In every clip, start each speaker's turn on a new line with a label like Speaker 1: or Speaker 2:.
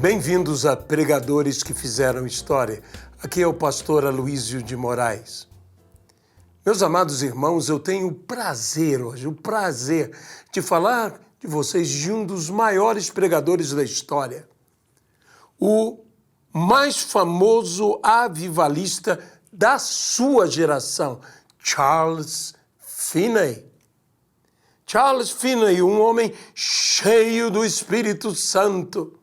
Speaker 1: Bem-vindos a Pregadores que Fizeram História. Aqui é o pastor Aloísio de Moraes. Meus amados irmãos, eu tenho o prazer de falar de vocês de um dos maiores pregadores da história. O mais famoso avivalista da sua geração, Charles Finney. Charles Finney, um homem cheio do Espírito Santo.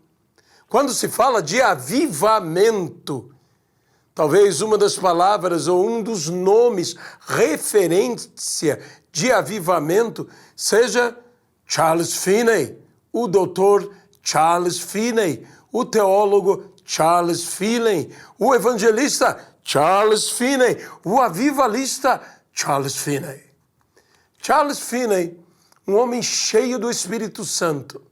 Speaker 1: Quando se fala de avivamento, talvez uma das palavras ou um dos nomes referência de avivamento seja Charles Finney, o doutor Charles Finney, o teólogo Charles Finney, o evangelista Charles Finney, o avivalista Charles Finney. Charles Finney, um homem cheio do Espírito Santo,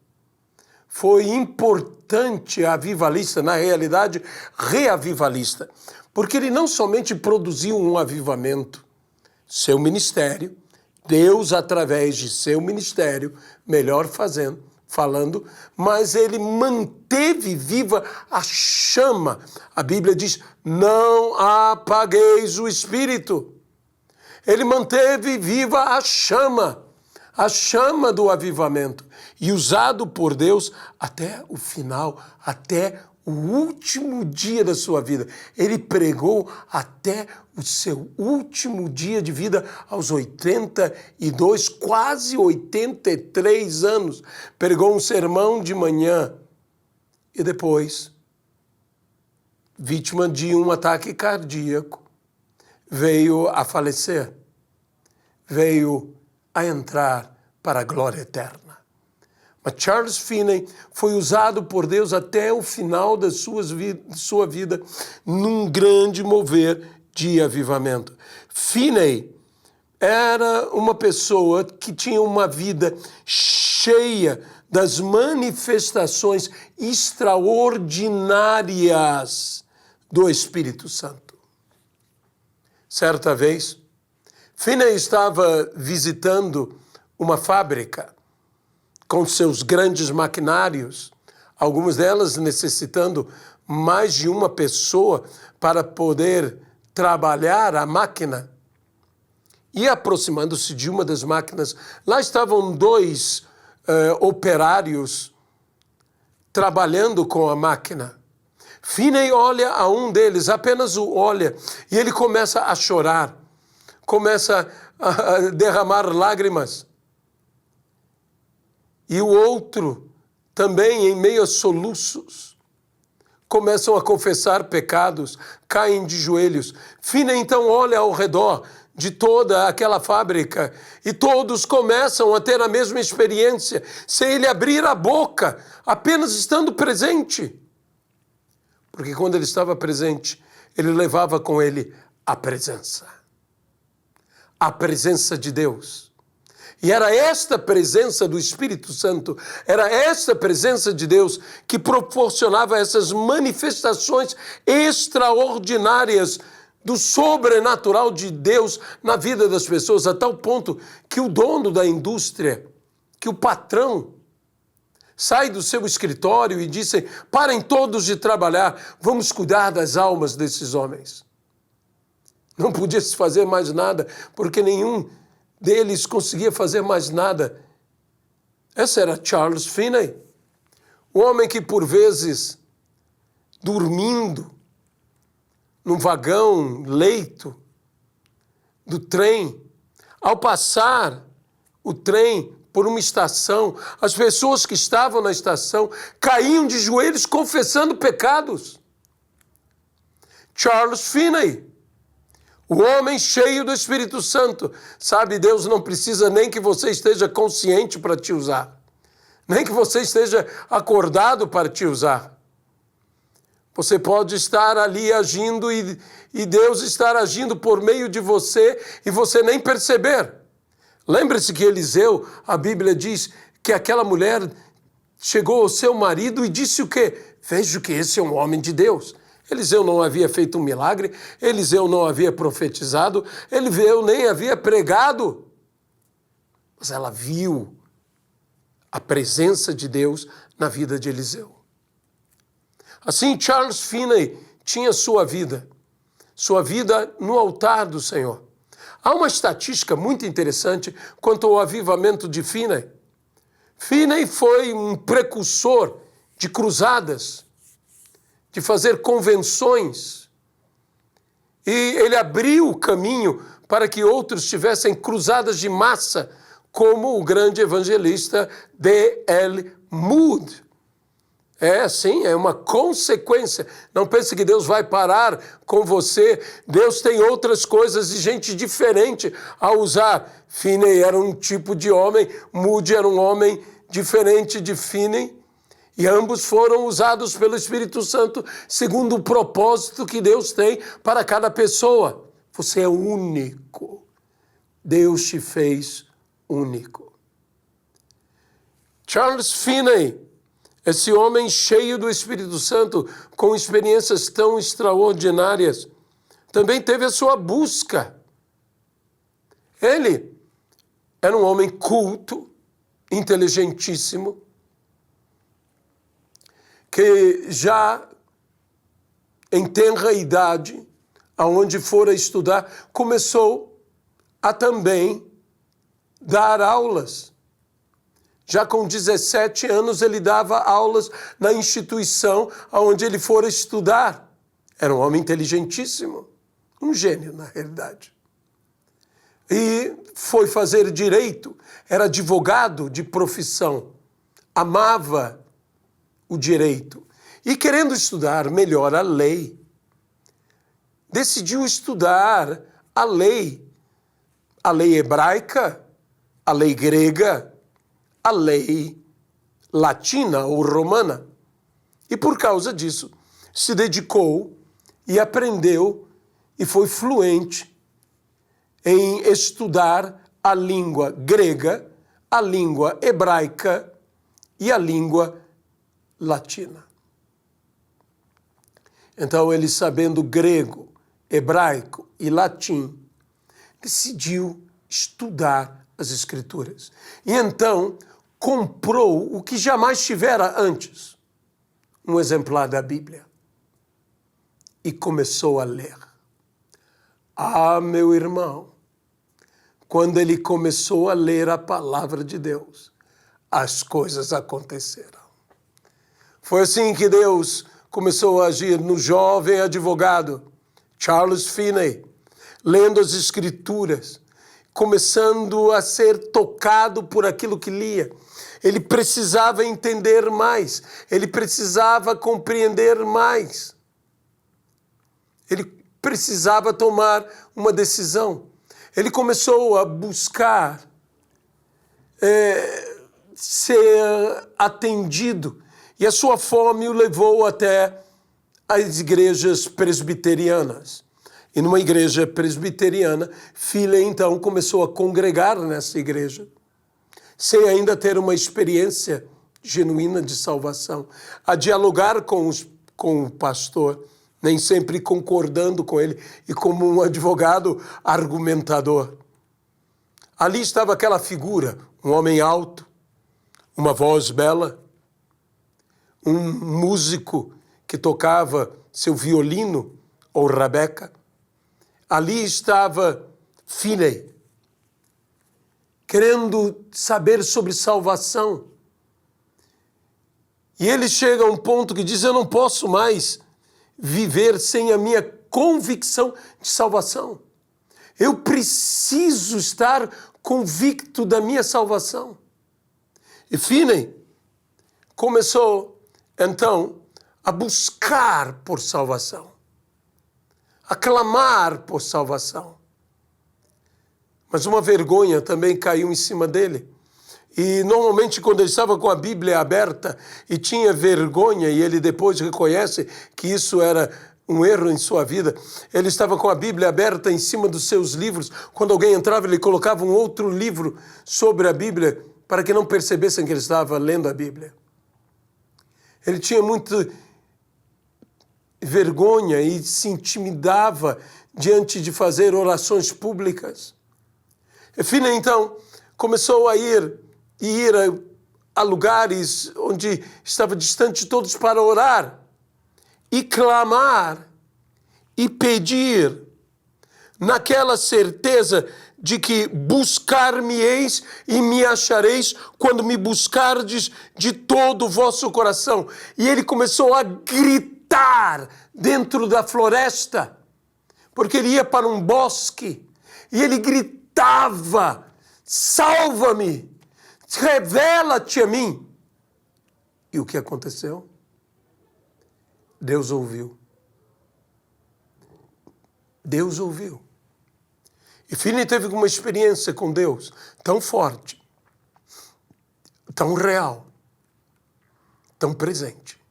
Speaker 1: foi importante avivalista, na realidade, reavivalista, porque ele não somente produziu um avivamento, seu ministério, Deus através de seu ministério, falando, mas ele manteve viva a chama. A Bíblia diz, não apagueis o Espírito. Ele manteve viva a chama do avivamento, e usado por Deus até o final, até o último dia da sua vida. Ele pregou até o seu último dia de vida, aos 82, quase 83 anos. Pregou um sermão de manhã e depois, vítima de um ataque cardíaco, veio a falecer, veio a entrar para a glória eterna. Mas Charles Finney foi usado por Deus até o final da sua vida num grande mover de avivamento. Finney era uma pessoa que tinha uma vida cheia das manifestações extraordinárias do Espírito Santo. Certa vez, Finney estava visitando uma fábrica com seus grandes maquinários, algumas delas necessitando mais de uma pessoa para poder trabalhar a máquina. E aproximando-se de uma das máquinas, lá estavam dois operários trabalhando com a máquina. Finney olha a um deles, apenas o olha, e ele começa a chorar, começa a derramar lágrimas. E o outro, também em meio a soluços, começam a confessar pecados, caem de joelhos. Finney então olha ao redor de toda aquela fábrica e todos começam a ter a mesma experiência, sem ele abrir a boca, apenas estando presente. Porque quando ele estava presente, ele levava com ele a presença de Deus. E era esta presença do Espírito Santo, era esta presença de Deus que proporcionava essas manifestações extraordinárias do sobrenatural de Deus na vida das pessoas, a tal ponto que o dono da indústria, que o patrão, sai do seu escritório e disse, parem todos de trabalhar, vamos cuidar das almas desses homens. Não podia se fazer mais nada, porque nenhum deles conseguia fazer mais nada. Esse era Charles Finney, o homem que por vezes, dormindo num vagão, leito do trem, ao passar o trem por uma estação, as pessoas que estavam na estação caíam de joelhos confessando pecados. Charles Finney, o homem cheio do Espírito Santo. Sabe, Deus não precisa nem que você esteja consciente para te usar, nem que você esteja acordado para te usar. Você pode estar ali agindo e Deus estar agindo por meio de você e você nem perceber. Lembre-se que Eliseu, a Bíblia diz que aquela mulher chegou ao seu marido e disse o quê? Vejo que esse é um homem de Deus. Eliseu não havia feito um milagre, Eliseu não havia profetizado, Eliseu nem havia pregado. Mas ela viu a presença de Deus na vida de Eliseu. Assim, Charles Finney tinha sua vida no altar do Senhor. Há uma estatística muito interessante quanto ao avivamento de Finney. Finney foi um precursor de cruzadas, de fazer convenções, e ele abriu o caminho para que outros tivessem cruzadas de massa, como o grande evangelista D.L. Moody. Sim, é uma consequência. Não pense que Deus vai parar com você. Deus tem outras coisas e gente diferente a usar. Finney era um tipo de homem, Moody era um homem diferente de Finney, e ambos foram usados pelo Espírito Santo segundo o propósito que Deus tem para cada pessoa. Você é único. Deus te fez único. Charles Finney, esse homem cheio do Espírito Santo, com experiências tão extraordinárias, também teve a sua busca. Ele era um homem culto, inteligentíssimo, que já em tenra idade, aonde fora estudar, começou a também dar aulas. Já com 17 anos, ele dava aulas na instituição onde ele fora estudar. Era um homem inteligentíssimo, um gênio, na realidade. E foi fazer direito, era advogado de profissão, amava o direito. E querendo estudar melhor a lei, decidiu estudar a lei hebraica, a lei grega, a lei latina ou romana. E por causa disso, se dedicou e aprendeu e foi fluente em estudar a língua grega, a língua hebraica e a língua latina. Então, ele, sabendo grego, hebraico e latim, decidiu estudar as Escrituras. E então, comprou o que jamais tivera antes, um exemplar da Bíblia. E começou a ler. Ah, meu irmão, quando ele começou a ler a palavra de Deus, as coisas aconteceram. Foi assim que Deus começou a agir no jovem advogado Charles Finney, lendo as Escrituras, começando a ser tocado por aquilo que lia. Ele precisava entender mais, ele precisava compreender mais. Ele precisava tomar uma decisão. Ele começou a buscar ser atendido, e a sua fome o levou até as igrejas presbiterianas. E numa igreja presbiteriana, Finney então começou a congregar nessa igreja, sem ainda ter uma experiência genuína de salvação, a dialogar com o pastor, nem sempre concordando com ele, e como um advogado argumentador. Ali estava aquela figura, um homem alto, uma voz bela, um músico que tocava seu violino ou rabeca. Ali estava Finney, querendo saber sobre salvação. E ele chega a um ponto que diz: eu não posso mais viver sem a minha convicção de salvação. Eu preciso estar convicto da minha salvação. E Finney começou, então, a buscar por salvação, a clamar por salvação. Mas uma vergonha também caiu em cima dele. E normalmente quando ele estava com a Bíblia aberta e tinha vergonha, e ele depois reconhece que isso era um erro em sua vida, ele estava com a Bíblia aberta em cima dos seus livros. Quando alguém entrava, ele colocava um outro livro sobre a Bíblia para que não percebessem que ele estava lendo a Bíblia. Ele tinha muita vergonha e se intimidava diante de fazer orações públicas. E Finney, então, começou a ir a lugares onde estava distante de todos para orar. e clamar e pedir, naquela certeza de que buscar-me-eis e me achareis quando me buscardes de todo o vosso coração. E ele começou a gritar dentro da floresta, porque ele ia para um bosque, e ele gritava: salva-me, revela-te a mim. E o que aconteceu? Deus ouviu. Deus ouviu. E Finney teve uma experiência com Deus tão forte, tão real, tão presente,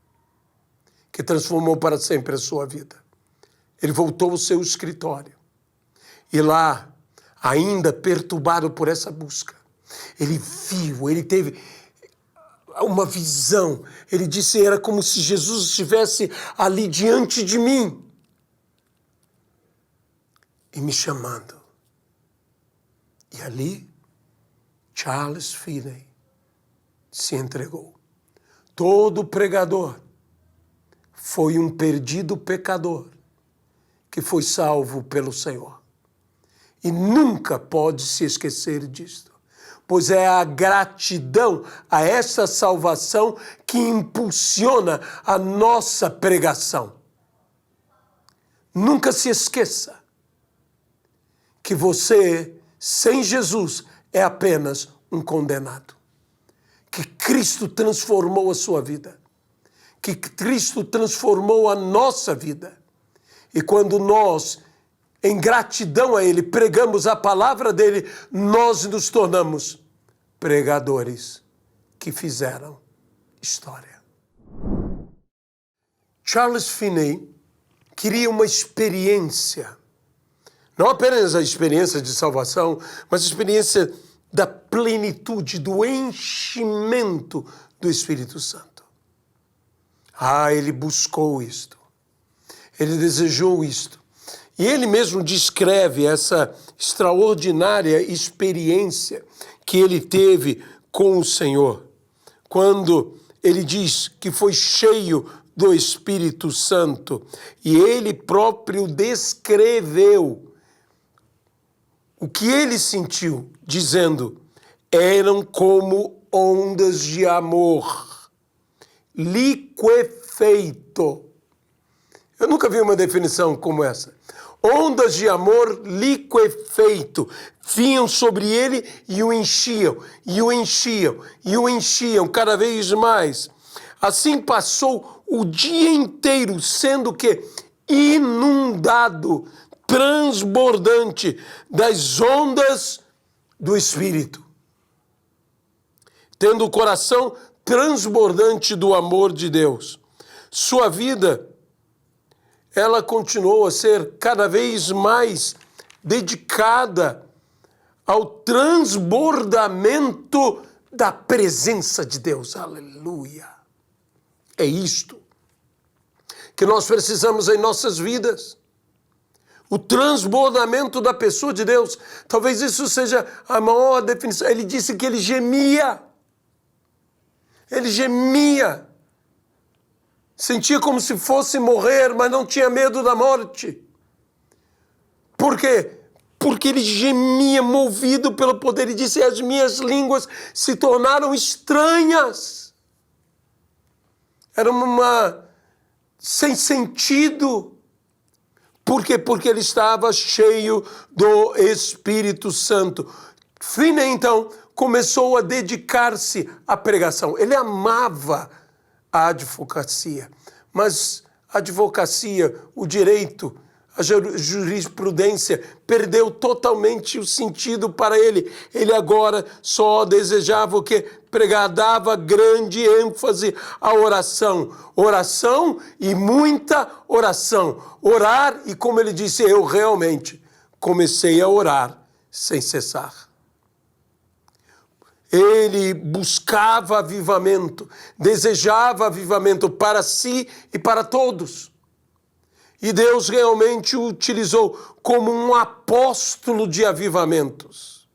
Speaker 1: que transformou para sempre a sua vida. Ele voltou ao seu escritório. E lá, ainda perturbado por essa busca, ele viu, ele teve uma visão. Ele disse: era como se Jesus estivesse ali diante de mim e me chamando. E ali, Charles Finney se entregou. Todo pregador foi um perdido pecador que foi salvo pelo Senhor. E nunca pode se esquecer disto, pois é a gratidão a essa salvação que impulsiona a nossa pregação. Nunca se esqueça que você, sem Jesus, é apenas um condenado. Que Cristo transformou a sua vida. Que Cristo transformou a nossa vida. E quando nós, em gratidão a Ele, pregamos a palavra dEle, nós nos tornamos pregadores que fizeram história. Charles Finney queria uma experiência, não apenas a experiência de salvação, mas a experiência da plenitude, do enchimento do Espírito Santo. Ele buscou isto. Ele desejou isto. E ele mesmo descreve essa extraordinária experiência que ele teve com o Senhor, quando ele diz que foi cheio do Espírito Santo, e ele próprio descreveu o que ele sentiu, dizendo: eram como ondas de amor, liquefeito. Eu nunca vi uma definição como essa. Ondas de amor liquefeito vinham sobre ele e o enchiam, e o enchiam, e o enchiam cada vez mais. Assim passou o dia inteiro, sendo que inundado, transbordante das ondas do Espírito, tendo o coração transbordante do amor de Deus. Sua vida, ela continuou a ser cada vez mais dedicada ao transbordamento da presença de Deus. Aleluia! É isto que nós precisamos em nossas vidas. O transbordamento da pessoa de Deus. Talvez isso seja a maior definição. Ele disse que ele gemia. Ele gemia. Sentia como se fosse morrer, mas não tinha medo da morte. Por quê? Porque ele gemia, movido pelo poder. Ele disse: as minhas línguas se tornaram estranhas. Era sem sentido. Por quê? Porque ele estava cheio do Espírito Santo. Finney, então, começou a dedicar-se à pregação. Ele amava a advocacia, mas a advocacia, o direito, a jurisprudência perdeu totalmente o sentido para ele. Ele agora só desejava o quê? Pregar, dava grande ênfase à oração. Oração e muita oração. Orar, e como ele disse, eu realmente comecei a orar sem cessar. Ele buscava avivamento, desejava avivamento para si e para todos. E Deus realmente o utilizou como um apóstolo de avivamentos.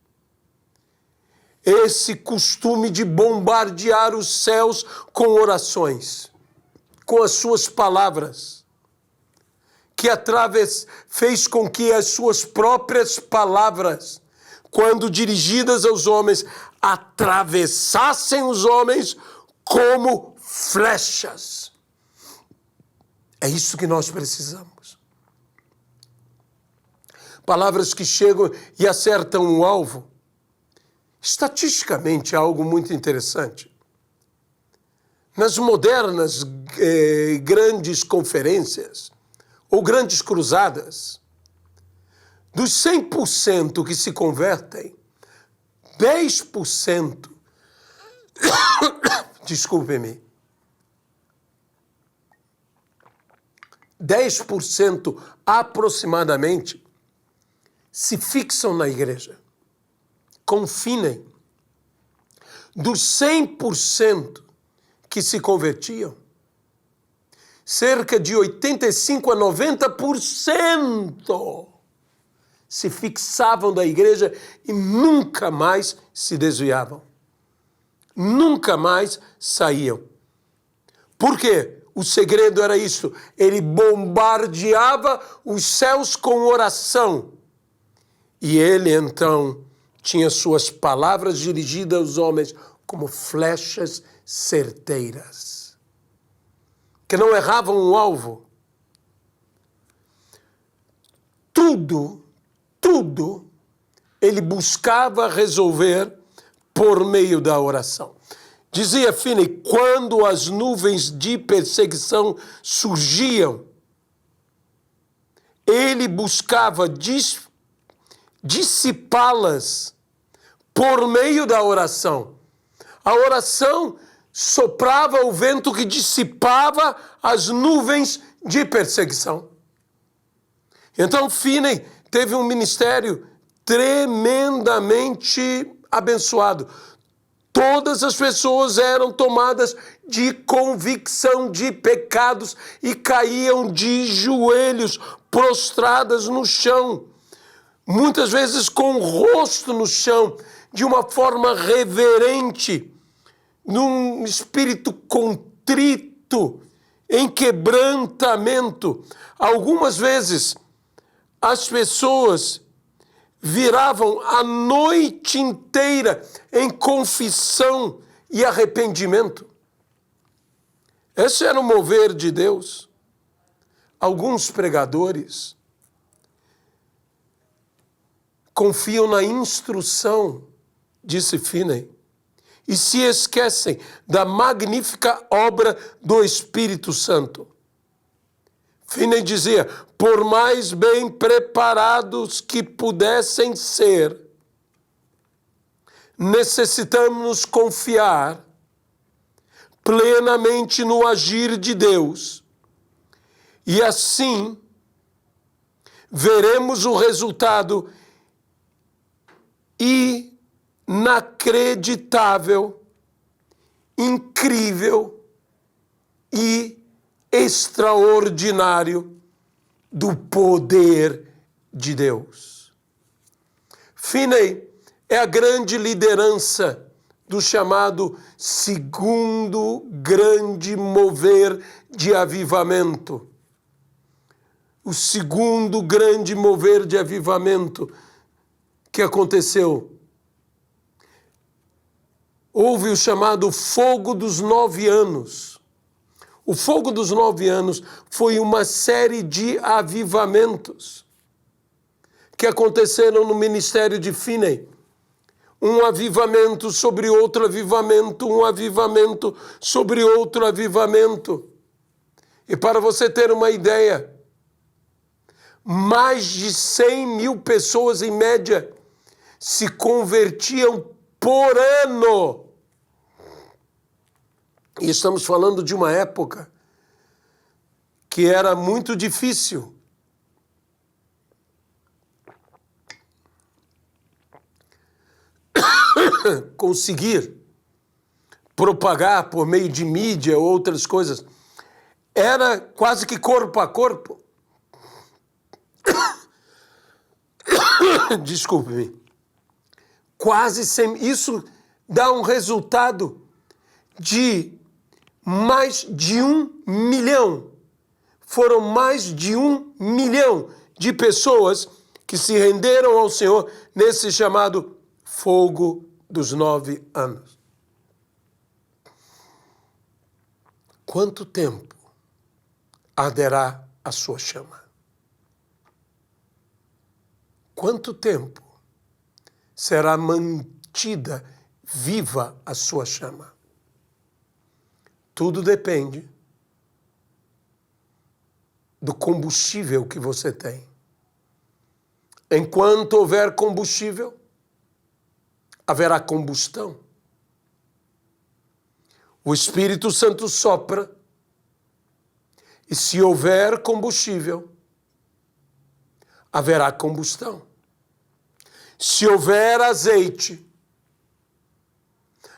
Speaker 1: Esse costume de bombardear os céus com orações, com as suas palavras, que fez com que as suas próprias palavras, quando dirigidas aos homens, atravessassem os homens como flechas. É isso que nós precisamos. Palavras que chegam e acertam o alvo. Estatisticamente é algo muito interessante. Nas modernas grandes conferências ou grandes cruzadas, dos 100% que se convertem, 10%, desculpe-me, 10% aproximadamente se fixam na igreja, confinem. Dos 100% que se convertiam, cerca de 85% a 90% se fixavam da igreja e nunca mais se desviavam. Nunca mais saíam. Por quê? O segredo era isso. Ele bombardeava os céus com oração. E ele, então, tinha suas palavras dirigidas aos homens como flechas certeiras, que não erravam o alvo. Tudo ele buscava resolver por meio da oração. Dizia Finney, quando as nuvens de perseguição surgiam, ele buscava dissipá-las por meio da oração. A oração soprava o vento que dissipava as nuvens de perseguição. Então Finney teve um ministério tremendamente abençoado. Todas as pessoas eram tomadas de convicção de pecados e caíam de joelhos, prostradas no chão. Muitas vezes com o rosto no chão, de uma forma reverente, num espírito contrito, em quebrantamento. Algumas vezes as pessoas viravam a noite inteira em confissão e arrependimento. Esse era o mover de Deus. Alguns pregadores confiam na instrução, disse Finney, e se esquecem da magnífica obra do Espírito Santo. Finney dizia, por mais bem preparados que pudessem ser, necessitamos confiar plenamente no agir de Deus, e assim veremos o resultado inacreditável, incrível e extraordinário do poder de Deus. Finney é a grande liderança do chamado segundo grande mover de avivamento. O segundo grande mover de avivamento que aconteceu. Houve o chamado Fogo dos 9 anos. O Fogo dos 9 anos foi uma série de avivamentos que aconteceram no ministério de Finney. Um avivamento sobre outro avivamento, um avivamento sobre outro avivamento. E para você ter uma ideia, mais de 100 mil pessoas em média se convertiam por ano. E estamos falando de uma época que era muito difícil. Conseguir propagar por meio de mídia ou outras coisas. Era quase que corpo a corpo. Desculpe-me. Quase sem. Isso dá um resultado de mais de 1 milhão. Foram mais de 1 milhão de pessoas que se renderam ao Senhor nesse chamado fogo dos 9 anos. Quanto tempo arderá a sua chama? Quanto tempo será mantida viva a sua chama? Tudo depende do combustível que você tem. Enquanto houver combustível, haverá combustão. O Espírito Santo sopra, e se houver combustível, haverá combustão. Se houver azeite,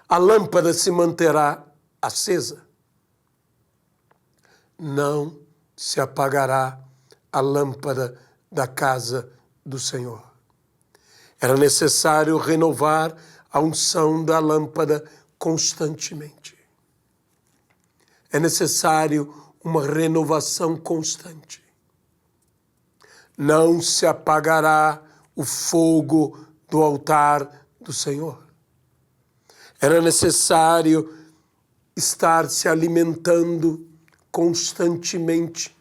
Speaker 1: a lâmpada se manterá acesa. Não se apagará a lâmpada da casa do Senhor. Era necessário renovar a unção da lâmpada constantemente. É necessário uma renovação constante. Não se apagará o fogo do altar do Senhor. Era necessário estar se alimentando constantemente.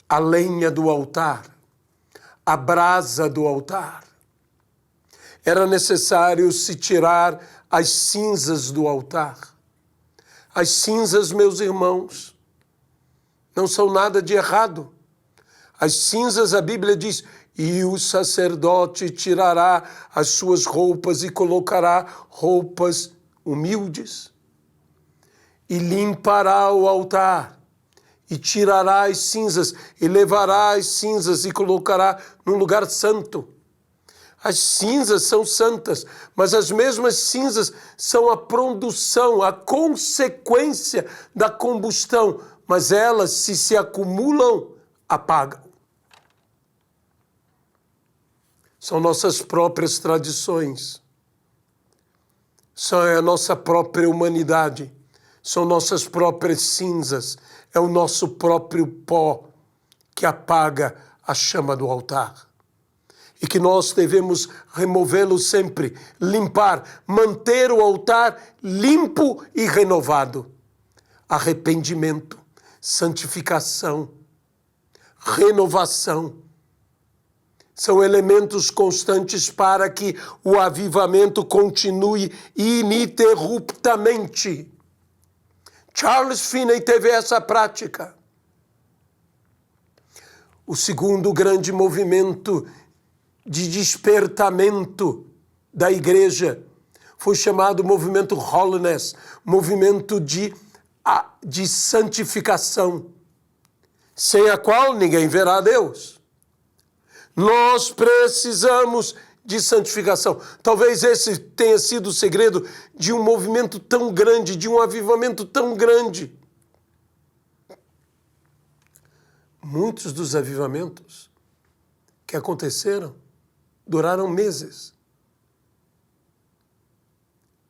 Speaker 1: A lenha do altar, a brasa do altar. Era necessário se tirar as cinzas do altar. As cinzas, meus irmãos, não são nada de errado. As cinzas, a Bíblia diz, e o sacerdote tirará as suas roupas e colocará roupas humildes. E limpará o altar, e tirará as cinzas, e levará as cinzas e colocará num lugar santo. As cinzas são santas, mas as mesmas cinzas são a produção, a consequência da combustão, mas elas, se acumulam, apagam. São nossas próprias tradições, são a nossa própria humanidade, são nossas próprias cinzas, é o nosso próprio pó que apaga a chama do altar. E que nós devemos removê-lo sempre, limpar, manter o altar limpo e renovado. Arrependimento, santificação, renovação. São elementos constantes para que o avivamento continue ininterruptamente. Charles Finney teve essa prática. O segundo grande movimento de despertamento da igreja foi chamado movimento holiness, movimento de santificação, sem a qual ninguém verá a Deus. Nós precisamos de santificação. Talvez esse tenha sido o segredo de um movimento tão grande, de um avivamento tão grande. Muitos dos avivamentos que aconteceram duraram meses.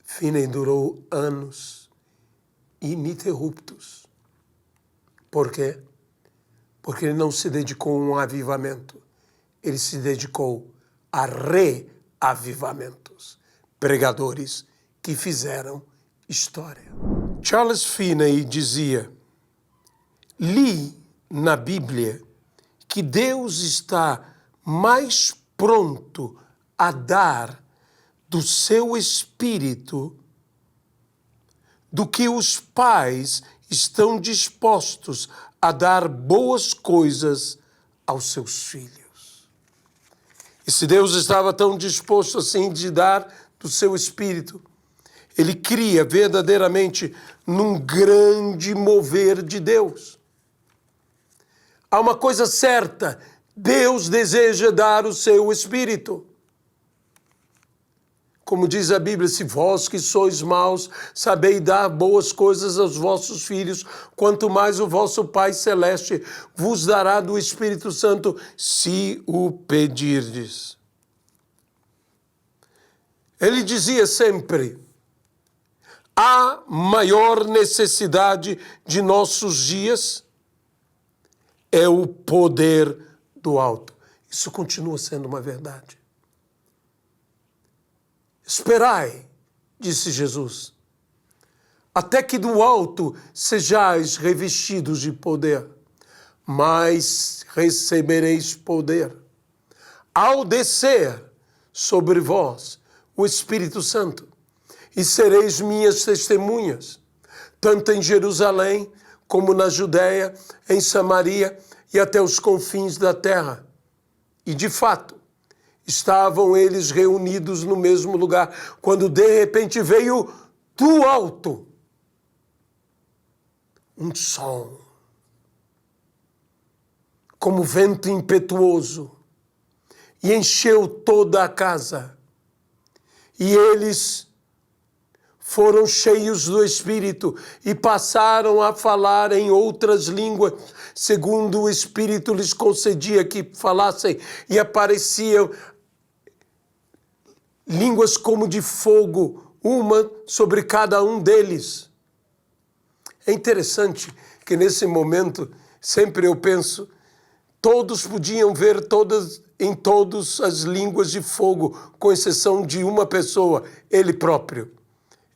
Speaker 1: Finney durou anos ininterruptos. Por quê? Porque ele não se dedicou a um avivamento. Ele se dedicou a reavivamentos. Pregadores que fizeram história. Charles Finney dizia: li na Bíblia que Deus está mais pronto a dar do seu espírito do que os pais estão dispostos a dar boas coisas aos seus filhos. E se Deus estava tão disposto assim de dar do seu espírito, ele cria verdadeiramente num grande mover de Deus. Há uma coisa certa: Deus deseja dar o seu espírito. Como diz a Bíblia, se vós que sois maus sabeis dar boas coisas aos vossos filhos, quanto mais o vosso Pai Celeste vos dará do Espírito Santo, se o pedirdes. Ele dizia sempre: a maior necessidade de nossos dias é o poder do alto. Isso continua sendo uma verdade. Esperai, disse Jesus, até que do alto sejais revestidos de poder, mas recebereis poder ao descer sobre vós o Espírito Santo, e sereis minhas testemunhas, tanto em Jerusalém, como na Judéia, em Samaria e até os confins da terra. E de fato, estavam eles reunidos no mesmo lugar, quando de repente veio do alto um som, como vento impetuoso, e encheu toda a casa. E eles foram cheios do Espírito e passaram a falar em outras línguas, segundo o Espírito lhes concedia que falassem, e apareciam línguas como de fogo, uma sobre cada um deles. É interessante que nesse momento, sempre eu penso, todos podiam ver em todas as línguas de fogo, com exceção de uma pessoa, ele próprio.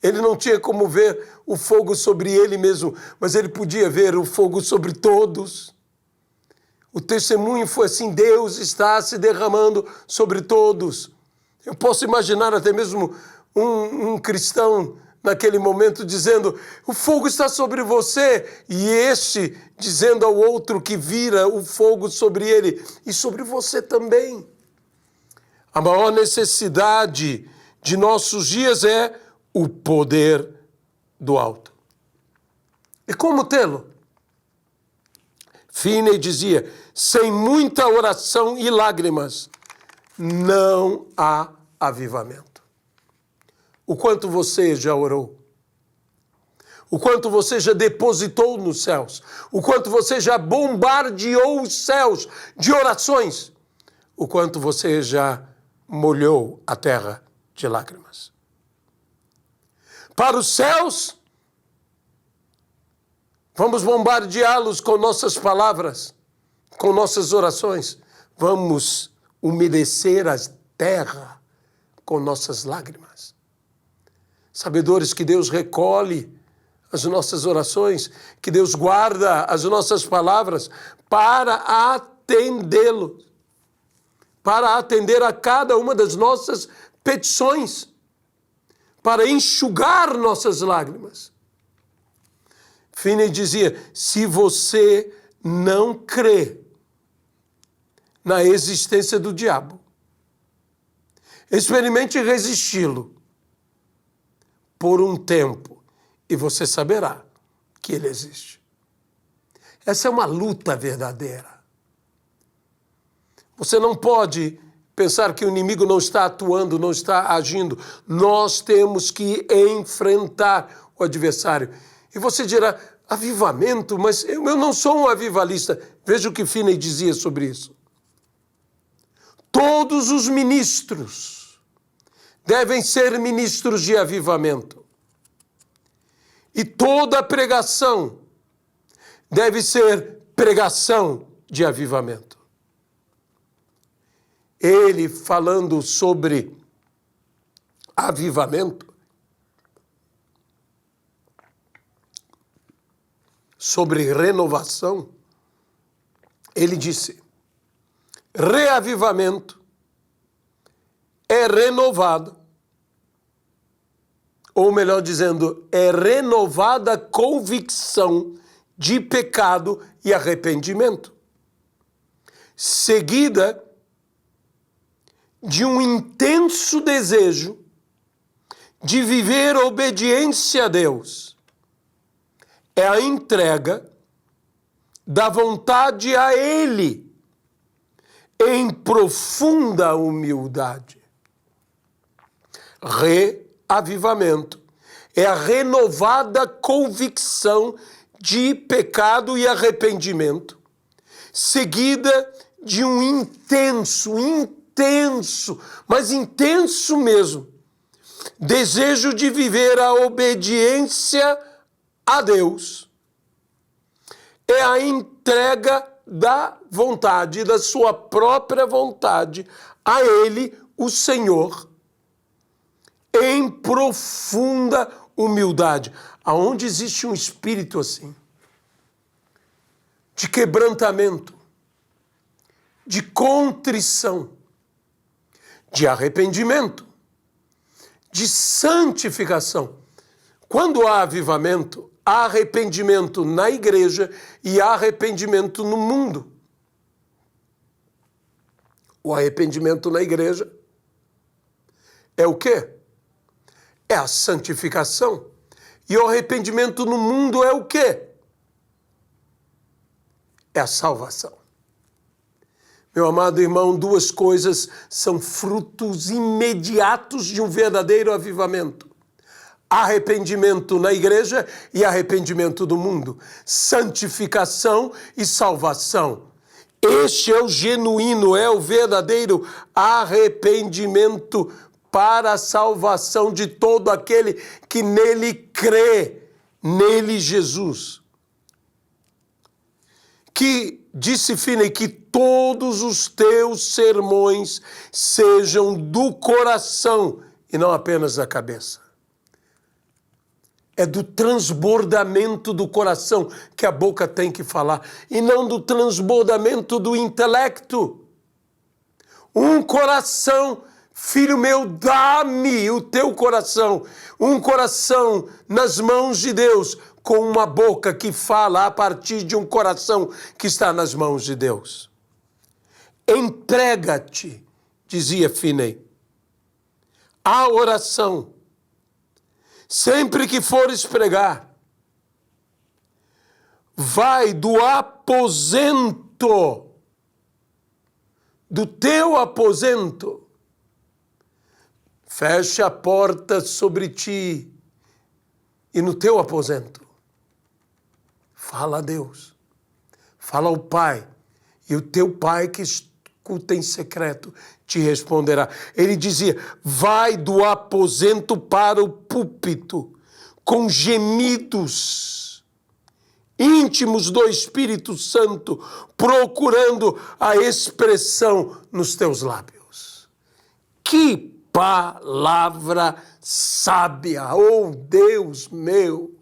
Speaker 1: Ele não tinha como ver o fogo sobre ele mesmo, mas ele podia ver o fogo sobre todos. O testemunho foi assim: Deus está se derramando sobre todos. Eu posso imaginar até mesmo um cristão naquele momento dizendo: o fogo está sobre você, e este dizendo ao outro que vira o fogo sobre ele, e sobre você também. A maior necessidade de nossos dias é o poder do alto. E como tê-lo? Finney dizia: sem muita oração e lágrimas, não há avivamento. O quanto você já orou? O quanto você já depositou nos céus? O quanto você já bombardeou os céus de orações? O quanto você já molhou a terra de lágrimas? Para os céus, vamos bombardeá-los com nossas palavras, com nossas orações. Vamos umedecer a terra com nossas lágrimas. Sabedores que Deus recolhe as nossas orações, que Deus guarda as nossas palavras para atendê-lo, para atender a cada uma das nossas petições, para enxugar nossas lágrimas. Finney dizia: se você não crê na existência do diabo, experimente resisti-lo por um tempo e você saberá que ele existe. Essa é uma luta verdadeira. Você não pode pensar que o inimigo não está atuando, não está agindo. Nós temos que enfrentar o adversário. E você dirá: avivamento? Mas eu não sou um avivalista. Veja o que Finney dizia sobre isso. Todos os ministros devem ser ministros de avivamento. E toda pregação deve ser pregação de avivamento. Ele, falando sobre avivamento, sobre renovação, ele disse: reavivamento é renovado, ou melhor dizendo, é renovada a convicção de pecado e arrependimento, seguida de um intenso desejo de viver obediência a Deus. É a entrega da vontade a Ele em profunda humildade. Reavivamento é a renovada convicção de pecado e arrependimento, seguida de um intenso, mas intenso mesmo, desejo de viver a obediência a Deus, é a entrega da vontade, da sua própria vontade, a Ele, o Senhor, em profunda humildade. Aonde existe um espírito assim, de quebrantamento, de contrição, de arrependimento, de santificação. Quando há avivamento, há arrependimento na igreja e há arrependimento no mundo. O arrependimento na igreja é o quê? É a santificação. E o arrependimento no mundo é o quê? É a salvação. Meu amado irmão, duas coisas são frutos imediatos de um verdadeiro avivamento. Arrependimento na igreja e arrependimento do mundo. Santificação e salvação. Este é o genuíno, é o verdadeiro arrependimento para a salvação de todo aquele que nele crê, nele Jesus. Que, disse Finney, que todos os teus sermões sejam do coração e não apenas da cabeça. É do transbordamento do coração que a boca tem que falar, e não do transbordamento do intelecto. Um coração, filho meu, dá-me o teu coração. Um coração nas mãos de Deus, com uma boca que fala a partir de um coração que está nas mãos de Deus. Entrega-te, dizia Finney, à oração. Sempre que fores pregar, vai do aposento, do teu aposento, fecha a porta sobre ti e no teu aposento. Fala a Deus, fala ao Pai, e o teu Pai que escuta em secreto te responderá. Ele dizia, vai do aposento para o púlpito, com gemidos íntimos do Espírito Santo, procurando a expressão nos teus lábios. Que palavra sábia, oh Deus meu!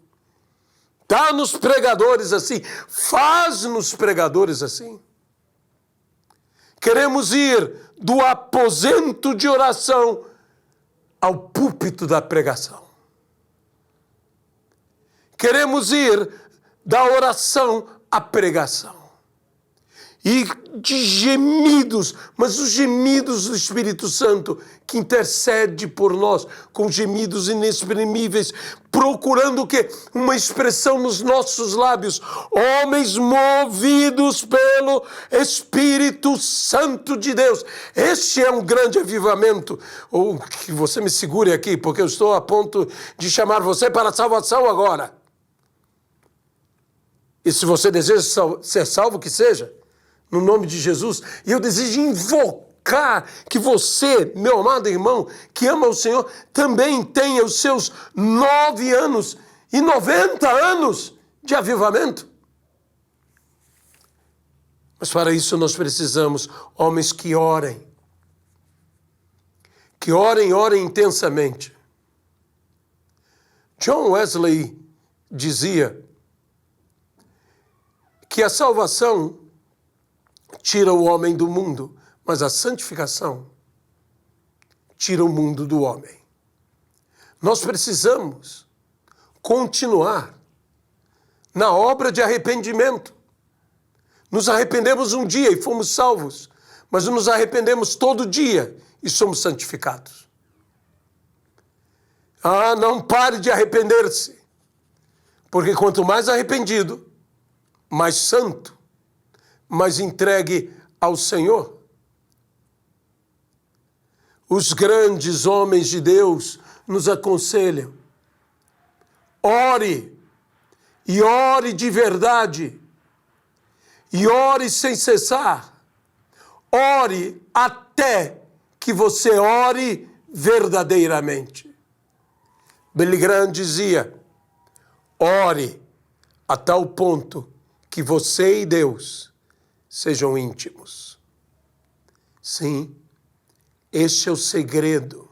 Speaker 1: Dá-nos pregadores assim, faz-nos pregadores assim. Queremos ir do aposento de oração ao púlpito da pregação. Queremos ir da oração à pregação. E de gemidos, mas os gemidos do Espírito Santo que intercede por nós com gemidos inexprimíveis, procurando o quê? Uma expressão nos nossos lábios. Homens movidos pelo Espírito Santo de Deus. Este é um grande avivamento. Ou que você me segure aqui, porque eu estou a ponto de chamar você para a salvação agora. E se você deseja ser salvo, que seja. No nome de Jesus, e eu desejo invocar que você, meu amado irmão, que ama o Senhor, também tenha os seus 9 anos e 90 anos de avivamento. Mas para isso nós precisamos homens que orem intensamente. John Wesley dizia que a salvação tira o homem do mundo, mas a santificação tira o mundo do homem. Nós precisamos continuar na obra de arrependimento. Nos arrependemos um dia e fomos salvos, mas nos arrependemos todo dia e somos santificados. Não pare de arrepender-se, porque quanto mais arrependido, mais santo, mas entregue ao Senhor. Os grandes homens de Deus nos aconselham. Ore, e ore de verdade, e ore sem cessar. Ore até que você ore verdadeiramente. Billy Graham dizia: ore a tal ponto que você e Deus sejam íntimos. Sim, este é o segredo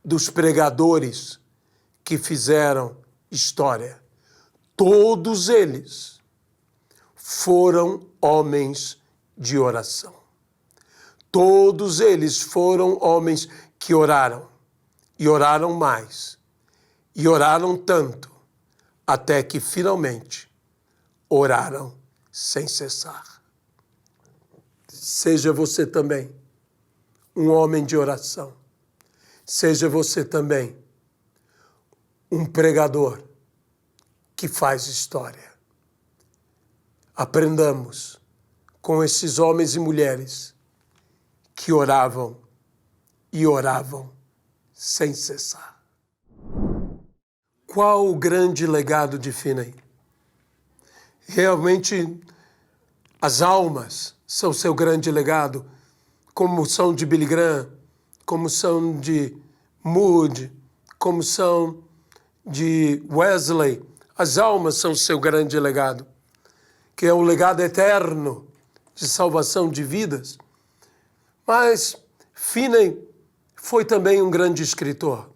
Speaker 1: dos pregadores que fizeram história. Todos eles foram homens de oração. Todos eles foram homens que oraram, e oraram mais, e oraram tanto, até que finalmente oraram sem cessar. Seja você também um homem de oração. Seja você também um pregador que faz história. Aprendamos com esses homens e mulheres que oravam e oravam sem cessar. Qual o grande legado de Finney? Realmente, as almas são seu grande legado, como são de Billy Graham, como são de Moody, como são de Wesley. As almas são seu grande legado, que é um legado eterno de salvação de vidas. Mas Finney foi também um grande escritor,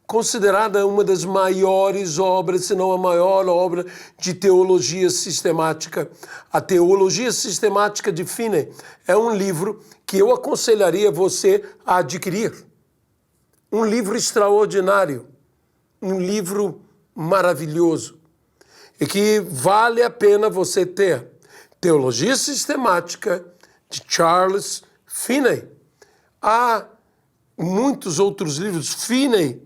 Speaker 1: considerada uma das maiores obras, se não a maior obra de teologia sistemática. A Teologia Sistemática de Finney é um livro que eu aconselharia você a adquirir. Um livro extraordinário, um livro maravilhoso, e que vale a pena você ter. Teologia Sistemática de Charles Finney. Há muitos outros livros. Finney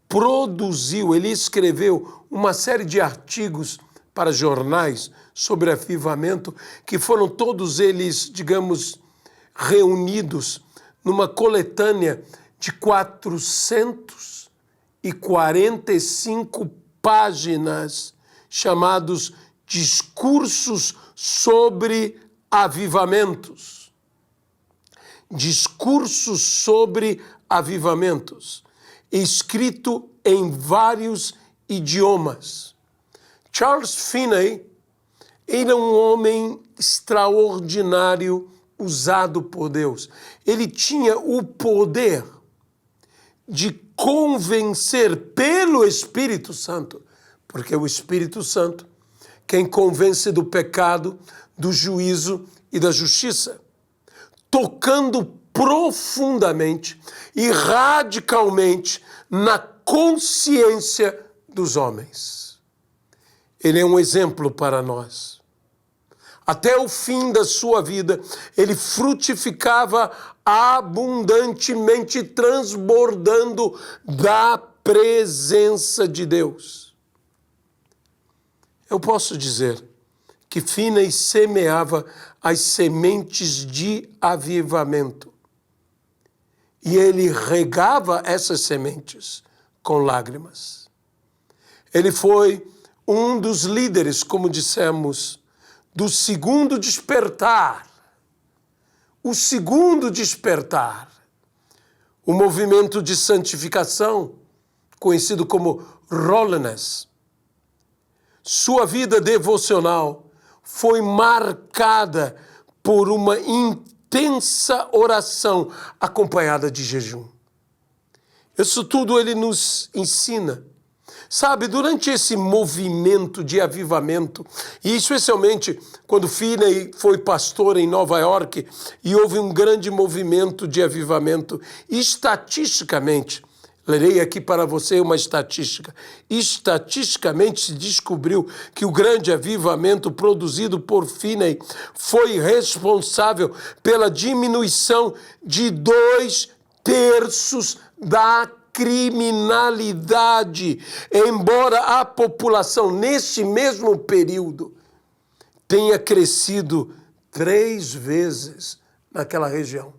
Speaker 1: produziu, ele escreveu uma série de artigos para jornais sobre avivamento, que foram todos eles, digamos, reunidos numa coletânea de 445 páginas, chamados Discursos sobre Avivamentos. Discursos sobre avivamentos, escrito em vários idiomas. Charles Finney era um homem extraordinário, usado por Deus. Ele tinha o poder de convencer pelo Espírito Santo, porque o Espírito Santo, quem convence do pecado, do juízo e da justiça, tocando profundamente e radicalmente na consciência dos homens. Ele é um exemplo para nós. Até o fim da sua vida, ele frutificava abundantemente, transbordando da presença de Deus. Eu posso dizer que Finney semeava as sementes de avivamento. E ele regava essas sementes com lágrimas. Ele foi um dos líderes, como dissemos, do segundo despertar. O segundo despertar. O movimento de santificação, conhecido como Holiness. Sua vida devocional foi marcada por uma intensa oração acompanhada de jejum. Isso tudo ele nos ensina. Sabe, durante esse movimento de avivamento, e especialmente quando Finney foi pastor em Nova York e houve um grande movimento de avivamento, estatisticamente, lerei aqui para você uma estatística. Estatisticamente se descobriu que o grande avivamento produzido por Finney foi responsável pela diminuição de 2/3 da criminalidade, embora a população neste mesmo período tenha crescido 3 vezes naquela região.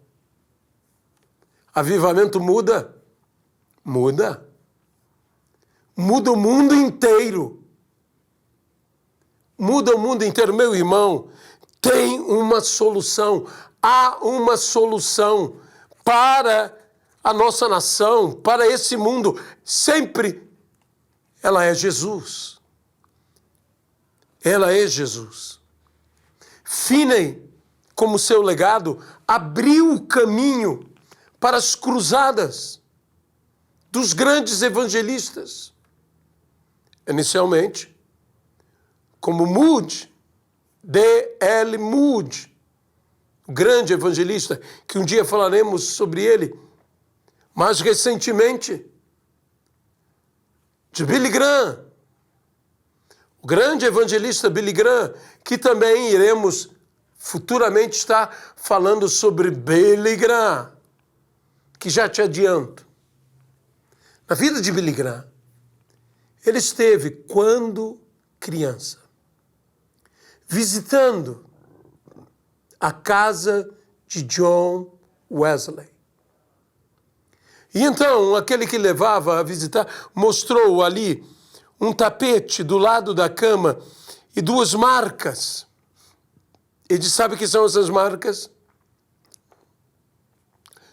Speaker 1: Avivamento muda? Muda. Muda o mundo inteiro. Muda o mundo inteiro. Meu irmão, tem uma solução. Há uma solução para a nossa nação, para esse mundo, sempre ela é Jesus. Ela é Jesus. Finney, como seu legado, abriu o caminho para as cruzadas dos grandes evangelistas. Inicialmente, como Moody, D.L. Moody, o grande evangelista, que um dia falaremos sobre ele, mais recentemente, de Billy Graham, o grande evangelista Billy Graham, que também iremos futuramente estar falando sobre Billy Graham, que já te adianto. Na vida de Billy Graham, ele esteve, quando criança, visitando a casa de John Wesley. E então, aquele que levava a visitar mostrou ali um tapete do lado da cama e duas marcas. Ele disse, sabe o que são essas marcas?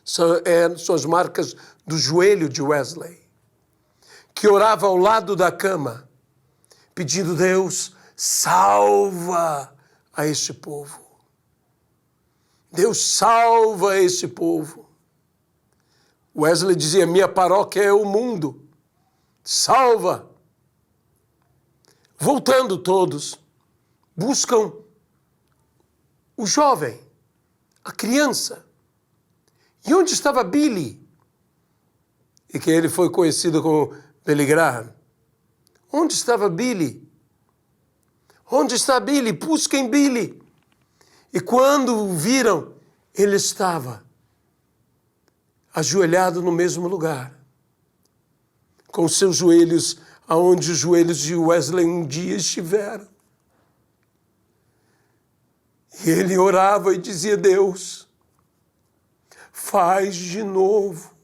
Speaker 1: São as marcas do joelho de Wesley, que orava ao lado da cama, pedindo, Deus, salva a este povo. Deus, salva esse povo. Wesley dizia, minha paróquia é o mundo. Salva. Voltando todos, buscam o jovem, a criança. E onde estava Billy? E que ele foi conhecido como Billy Graham. Onde estava Billy? Onde está Billy? Busquem Billy. E quando o viram, ele estava ajoelhado no mesmo lugar, com seus joelhos aonde os joelhos de Wesley um dia estiveram. E ele orava e dizia, Deus, faz de novo,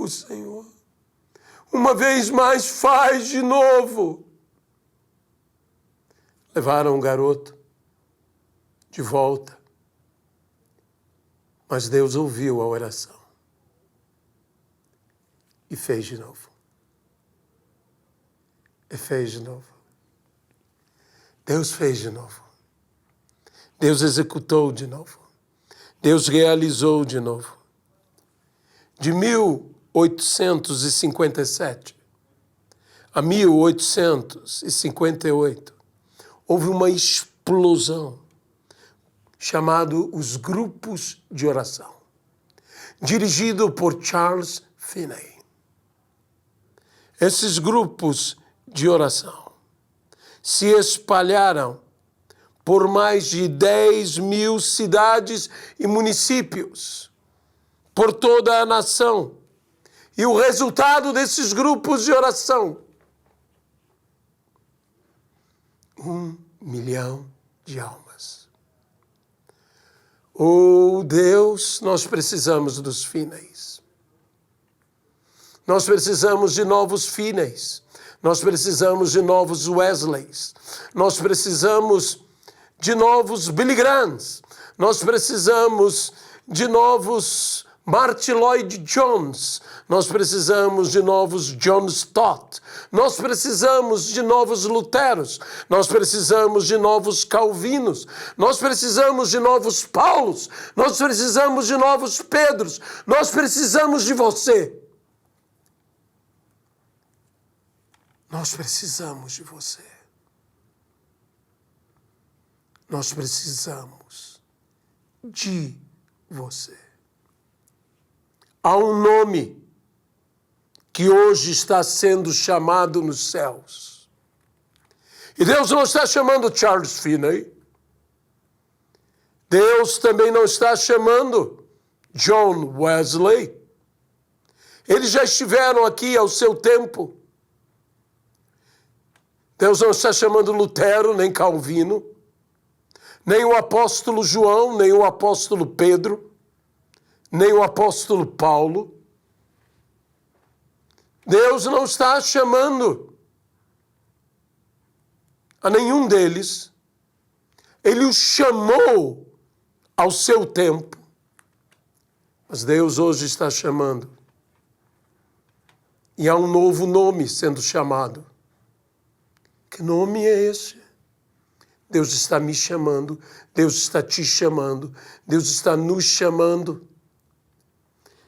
Speaker 1: Senhor. Uma vez mais, faz de novo. Levaram o garoto de volta, mas Deus ouviu a oração e fez de novo. E fez de novo. Deus fez de novo. Deus executou de novo. Deus realizou de novo. De 1857 a 1858, houve uma explosão chamada os grupos de oração, dirigido por Charles Finney. Esses grupos de oração se espalharam por mais de 10.000 cidades e municípios, por toda a nação. E o resultado desses grupos de oração, 1 milhão de almas. Oh Deus, nós precisamos dos Finneys. Nós precisamos de novos Finneys. Nós precisamos de novos Wesleys. Nós precisamos de novos Billy Grahams. Nós precisamos de novos Martyn Lloyd-Jones. Nós precisamos de novos John Stott. Nós precisamos de novos Luteros. Nós precisamos de novos Calvinos. Nós precisamos de novos Paulos. Nós precisamos de novos Pedros. Nós precisamos de você. Nós precisamos de você. Nós precisamos de você. Há um nome que hoje está sendo chamado nos céus. E Deus não está chamando Charles Finney. Deus também não está chamando John Wesley. Eles já estiveram aqui ao seu tempo. Deus não está chamando Lutero, nem Calvino, nem o apóstolo João, nem o apóstolo Pedro, nem o apóstolo Paulo. Deus não está chamando a nenhum deles. Ele os chamou ao seu tempo, Mas Deus hoje está chamando. E há um novo nome sendo chamado. Que nome é esse? Deus está me chamando, Deus está te chamando, Deus está nos chamando.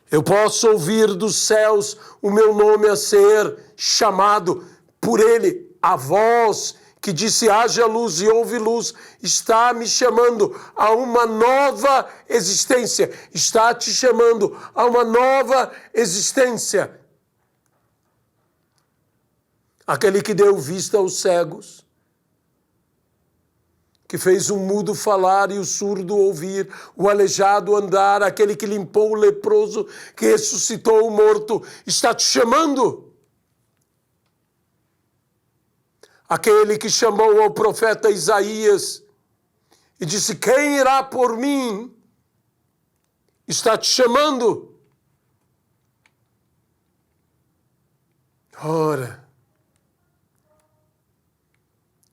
Speaker 1: Eu posso ouvir dos céus o meu nome a ser chamado por Ele. A voz que disse haja luz e houve luz está me chamando a uma nova existência. Está te chamando a uma nova existência. Aquele que deu vista aos cegos, que fez o mudo falar e o surdo ouvir, o aleijado andar, aquele que limpou o leproso, que ressuscitou o morto, está te chamando. Aquele que chamou ao profeta Isaías e disse, quem irá por mim? Está te chamando. Ora,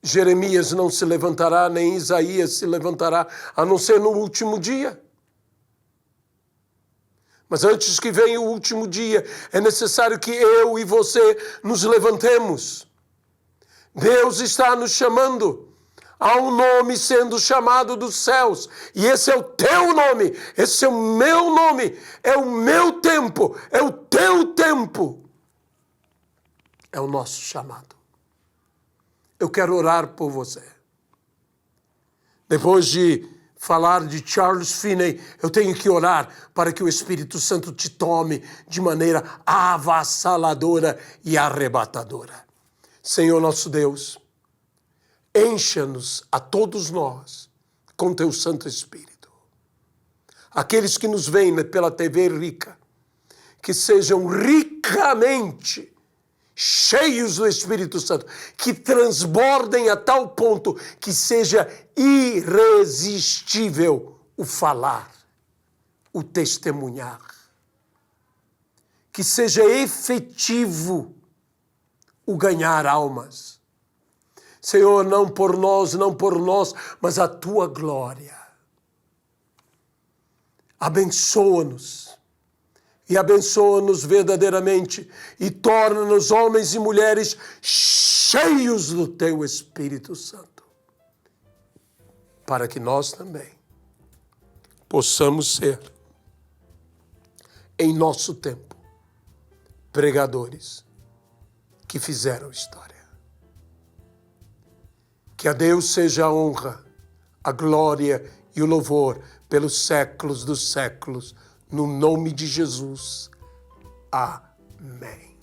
Speaker 1: Jeremias não se levantará, nem Isaías se levantará, a não ser no último dia. Mas antes que venha o último dia, é necessário que eu e você nos levantemos. Deus está nos chamando. Há um nome sendo chamado dos céus. E esse é o teu nome. Esse é o meu nome. É o meu tempo. É o teu tempo. É o nosso chamado. Eu quero orar por você. Depois de falar de Charles Finney, eu tenho que orar para que o Espírito Santo te tome de maneira avassaladora e arrebatadora. Senhor nosso Deus, encha-nos a todos nós com teu Santo Espírito. Aqueles que nos veem pela TV Rica, que sejam ricamente cheios do Espírito Santo, que transbordem a tal ponto que seja irresistível o falar, o testemunhar. Que seja efetivo o ganhar almas. Senhor, não por nós, mas a tua glória. Abençoa-nos. E abençoa-nos verdadeiramente e torna-nos homens e mulheres cheios do teu Espírito Santo, para que nós também possamos ser, em nosso tempo, pregadores que fizeram história. Que a Deus seja a honra, a glória e o louvor pelos séculos dos séculos. No nome de Jesus. Amém.